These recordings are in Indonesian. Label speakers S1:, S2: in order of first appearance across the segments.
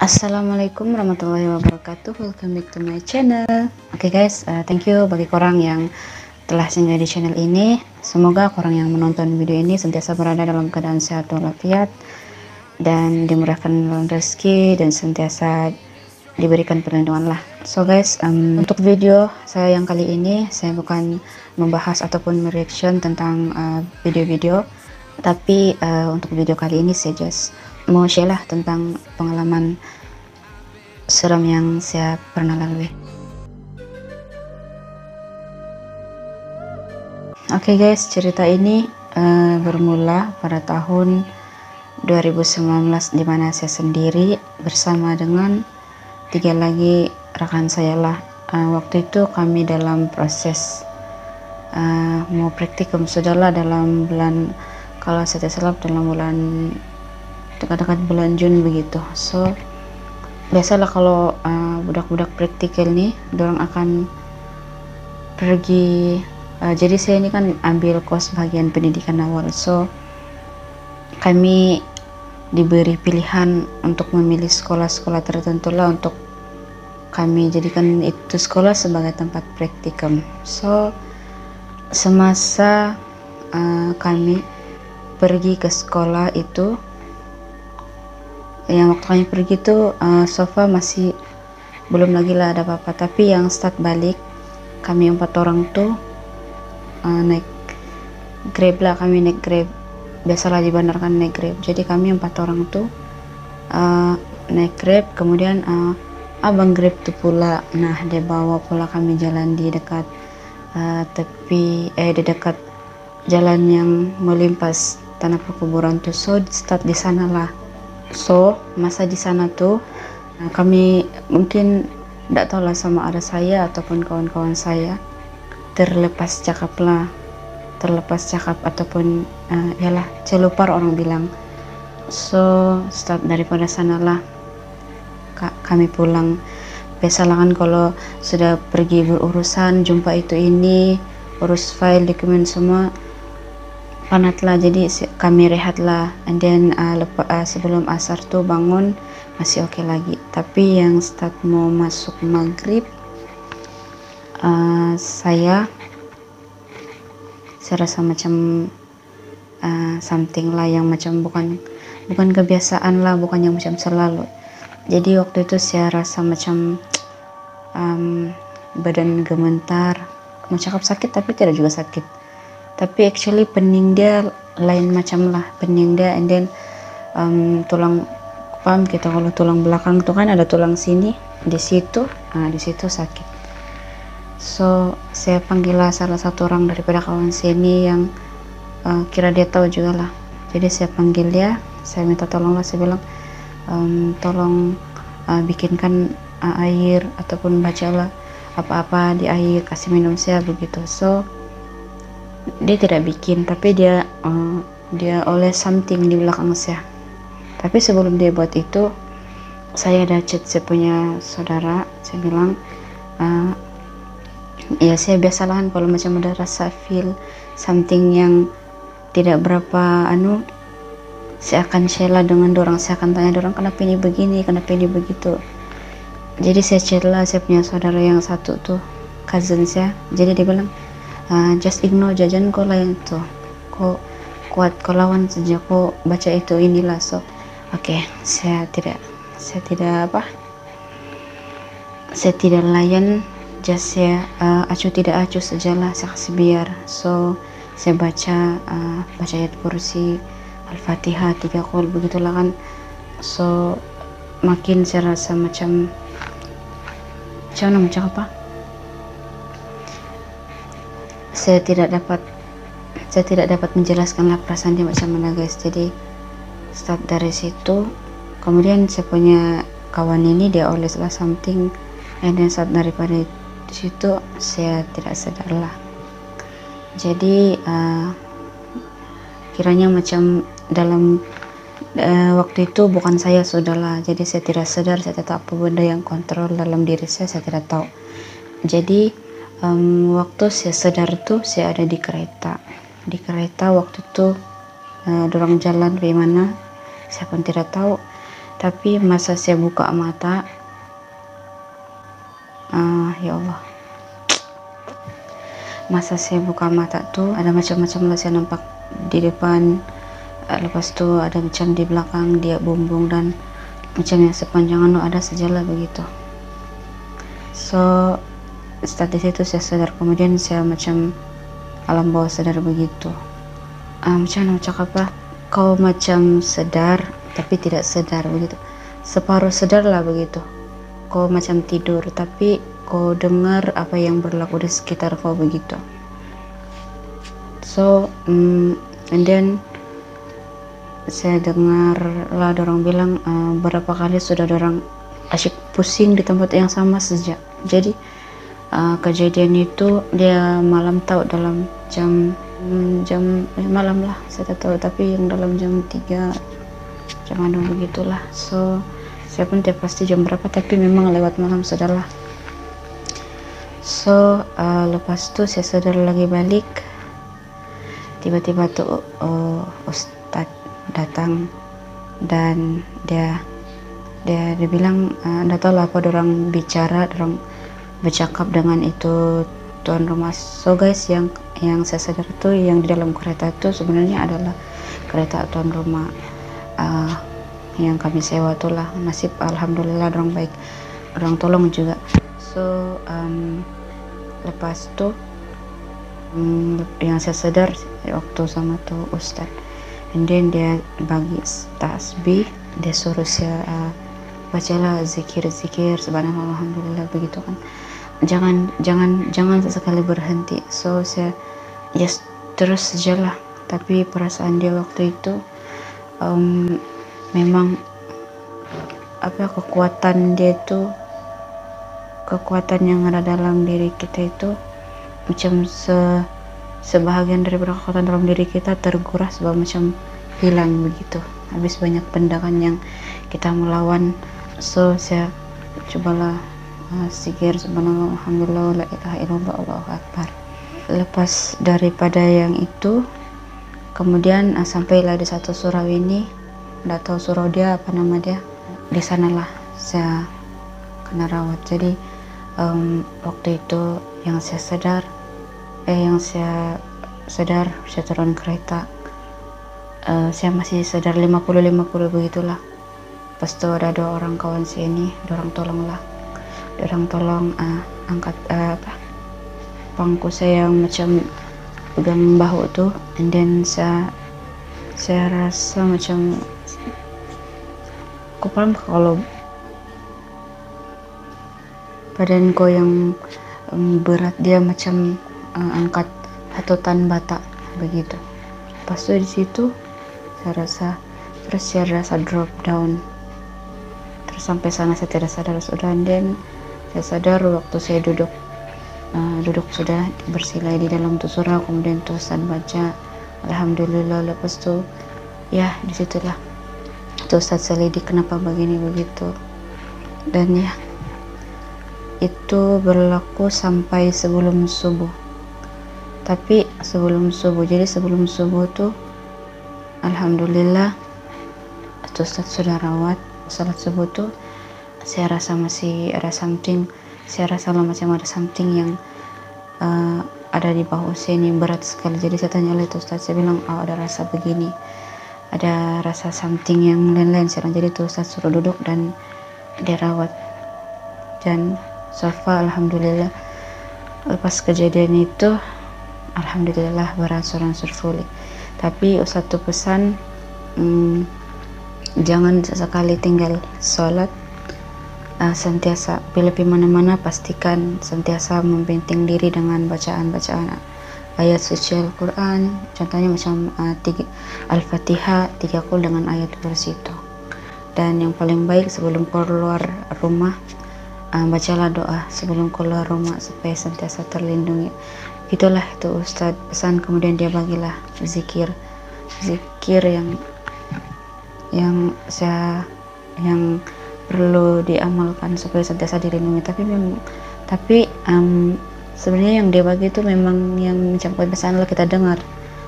S1: Assalamualaikum warahmatullahi wabarakatuh. Welcome back to my channel. Oke guys, thank you bagi korang yang telah singgah di channel ini. Semoga korang yang menonton video ini sentiasa berada dalam keadaan sehat walafiat dan dimurahkan dalam rezeki dan sentiasa diberikan perlindungan lah. So guys, untuk video saya yang kali ini saya bukan membahas ataupun mereaction tentang video-video, tapi untuk video kali ini saya just mau share lah tentang pengalaman seram yang saya pernah lalui. Oke guys, cerita ini bermula pada tahun 2019 dimana saya sendiri bersama dengan 3 lagi rekan saya lah. Waktu itu kami dalam proses mau praktikum, sudahlah dalam bulan, kalau saya tidak salah dalam bulan dekat-dekat bulan Juni begitu. So biasalah kalau budak-budak praktikal nih dorang akan pergi, jadi saya ini kan ambil kos bagian pendidikan awal, so kami diberi pilihan untuk memilih sekolah-sekolah tertentu lah untuk kami jadikan itu sekolah sebagai tempat praktikum. So semasa kami pergi ke sekolah itu, yang waktu kami pergi tuh sofa masih belum lagi lah ada apa-apa, tapi yang start balik kami 4 orang tuh naik Grab lah. Kami naik Grab, biasalah di bandar kan naik Grab, jadi kami 4 orang tuh naik Grab. Kemudian abang Grab tuh pula, nah dia bawa pula kami jalan di dekat di dekat jalan yang melimpas tanah perkuburan tuh. So start di sana lah. So masa di sana tuh kami mungkin tidak tahu lah sama ada saya ataupun kawan-kawan saya terlepas cakap ataupun yalah celupar orang bilang. So start daripada sana lah kami pulang. Biasalah kan kalau sudah pergi berurusan, jumpa itu ini, urus file dokumen semua, penat lah, jadi kami rehat lah. And then sebelum asar tuh bangun masih oke lagi, tapi yang start mau masuk maghrib saya rasa macam something lah yang macam bukan kebiasaan lah, bukan yang macam selalu. Jadi waktu itu saya rasa macam badan gemetar, mau cakap sakit tapi tidak juga sakit, tapi actually pening dia lain macam lah pening dia. And then tulang, paham kita kalau tulang belakang tuh kan ada tulang sini, di situ sakit. So saya panggil lah salah satu orang daripada kawan sini yang kira dia tahu juga lah. Jadi saya panggil dia, saya minta tolong lah, saya bilang tolong bikinkan air ataupun bacalah apa-apa di air, kasih minum saya begitu. So dia tidak bikin, tapi dia oleh something di belakang saya. Tapi sebelum dia buat itu, saya ada chat saya punya saudara, saya bilang ya saya biasalah kan kalau macam ada rasa feel something yang tidak berapa saya akan share lah dengan dorang, saya akan tanya dorang kenapa ini begini, kenapa ini begitu. Jadi saya chat lah saya punya saudara yang satu tuh, cousin saya. Jadi dia bilang just ignore jajan kau lah yang tuh, kau kuat, kau lawan saja, kau baca itu inilah. So oke, saya tidak layan, just saya acuh tidak acuh sajalah, saya kasih biar. So saya baca ayat kursi, Al-Fatihah 3 kali begitulah kan. So makin saya rasa macam apa, saya tidak dapat menjelaskan lah perasaan dia macam mana guys. Jadi start dari situ, kemudian saya punya kawan ini dia oles lah something, and then start daripada di situ saya tidak sadar lah. Jadi kiranya macam dalam waktu itu bukan saya sudahlah, jadi saya tidak sadar, saya tidak tahu apa benda yang kontrol dalam diri saya tidak tahu. Jadi waktu saya sadar tuh saya ada di kereta waktu itu, dorang jalan bagaimana saya pun tidak tahu. Tapi masa saya buka mata, ya Allah, masa saya buka mata tuh ada macam-macam lah saya nampak di depan, lepas tuh ada macam di belakang dia bumbung, dan macam yang sepanjangan ada sejalan begitu. So setelah di situ saya sadar, kemudian saya macam alam bawah sadar begitu. Macam mana cakap apa, kau macam sadar tapi tidak sadar begitu, separuh sadar lah begitu. Kau macam tidur tapi kau dengar apa yang berlaku di sekitar kau begitu. So and then saya dengar lah orang bilang berapa kali sudah orang asyik pusing di tempat yang sama sejak. Jadi kejadian itu dia malam tahu dalam jam malam lah, saya tak tahu, tapi yang dalam jam 3 jam begitulah. So saya pun tidak pasti jam berapa, tapi memang lewat malam sudahlah. So lepas tu saya sadar lagi balik, tiba-tiba tuh Ustadz datang dan dia bilang nggak tahu lah apa orang bicara, orang bercakap dengan itu tuan rumah. So guys, yang saya sadar tuh yang di dalam kereta itu sebenarnya adalah kereta tuan rumah yang kami sewa tuh lah. Nasib alhamdulillah orang baik, orang tolong juga. So lepas tuh yang saya sadar waktu sama tuh Ustadz, and then dia bagi tasbih, dia suruh saya bacalah zikir subhanallah alhamdulillah begitu kan, jangan sesekali berhenti. So saya just terus sajalah, tapi perasaan dia waktu itu memang apa, kekuatan dia itu, kekuatan yang ada dalam diri kita itu macam sebahagian dari kekuatan dalam diri kita terkuras, macam hilang begitu habis banyak pendakan yang kita melawan. So saya cobalah zikir subhanallah alhamdulillah la ilaha illallah allahu akbar. Lepas daripada yang itu, kemudian sampailah di satu surau ini, nggak tahu surau dia apa nama dia, di sanalah saya kena rawat. Jadi waktu itu yang saya sadar saya turun kereta, saya masih sadar 50-50 begitulah. Pas itu ada 2 orang kawan saya ini, orang tolong angkat pangku saya yang macam pegang bahu tuh, and then saya rasa macam, kau paham kalau badanku yang berat dia macam angkat hatutan bata begitu. Pas itu di situ saya rasa drop down, terus sampai sana saya tidak sadar sudah. Dan saya sadar waktu saya duduk sudah bersila di dalam tuh surau, kemudian tuh Ustaz baca alhamdulillah. Lepas tuh ya disitulah tuh Ustaz selidik kenapa begini begitu. Dan ya itu berlaku sampai sebelum subuh. Tapi sebelum subuh tuh alhamdulillah tuh Ustaz sudah rawat. Salat subuh tuh saya rasa masih ada something, macam ada something yang ada di bahu saya ini berat sekali. Jadi saya tanya oleh tuh Ustaz, saya bilang ada rasa begini, ada rasa something yang lain-lain. Jadi tuh Ustaz suruh duduk dan dia rawat. Dan sofa alhamdulillah lepas kejadian itu alhamdulillah beransur-ansur pulih. Tapi Ustaz tuh pesan jangan sesekali tinggal sholat, sentiasa bila pergi mana-mana pastikan sentiasa membenting diri dengan bacaan ayat suci Al-Quran. Contohnya macam Al-Fatihah 3 kul dengan ayat kursi itu. Dan yang paling baik sebelum keluar rumah bacalah doa sebelum keluar rumah supaya sentiasa terlindungi. Itulah itu Ustadz pesan. Kemudian dia bagilah zikir yang perlu diamalkan supaya sentiasa dilindungi. Tapi sebenarnya yang dia bagi itu memang yang macam pesan lah kita dengar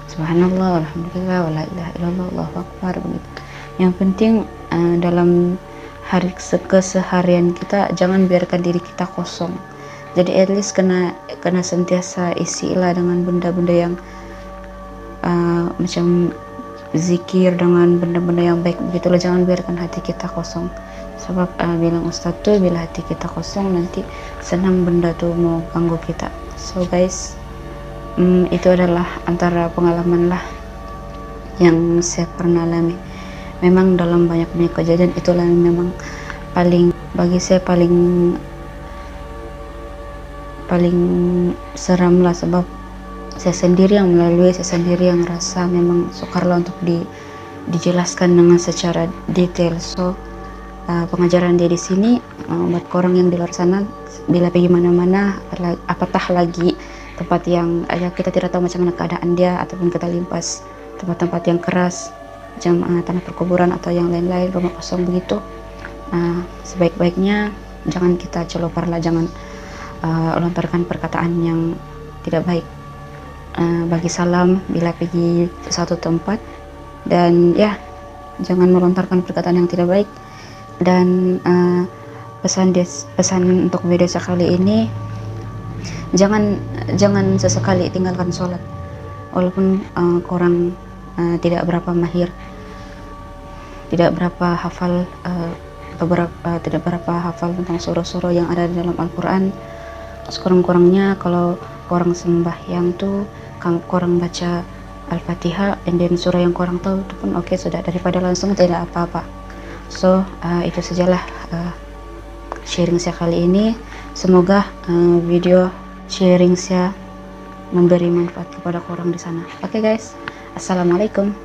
S1: subhanallah alhamdulillah wala ilaha illallah allahu akbar begitu. Yang penting dalam keseharian kita, jangan biarkan diri kita kosong. Jadi at least kena sentiasa isilah dengan benda-benda yang macam zikir, dengan benda-benda yang baik begitulah. Jangan biarkan hati kita kosong, sebab bilang Ustadz tuh, bila hati kita kosong nanti senang benda tuh mau ganggu kita. So guys, itu adalah antara pengalaman lah yang saya pernah alami. Memang dalam banyak kejadian itulah yang memang bagi saya paling seram lah, sebab saya sendiri yang melalui, saya sendiri yang rasa memang sukarlah untuk dijelaskan dengan secara detail. So pengajaran dia di sini buat orang yang di luar sana, bila pergi mana-mana, apatah lagi tempat yang kita tidak tahu macam mana keadaan dia, ataupun kita limpas tempat-tempat yang keras macam tanah perkuburan atau yang lain-lain, rumah kosong begitu, sebaik-baiknya jangan kita celopar lah, jangan lontarkan perkataan yang tidak baik. Bagi salam bila pergi ke satu tempat, dan ya jangan melontarkan perkataan yang tidak baik. Dan pesan untuk video sekali ini, jangan sesekali tinggalkan sholat, walaupun korang tidak berapa mahir, tidak berapa hafal tentang surah-surah yang ada di dalam Al-Quran. Sekurang-kurangnya kalau korang sembahyang tuh korang baca Al-Fatihah, and then surah yang korang tahu itu pun oke sudah, daripada langsung tidak apa-apa. So itu sajalah sharing saya kali ini. Semoga video sharing saya memberi manfaat kepada korang di sana. Oke guys, assalamualaikum.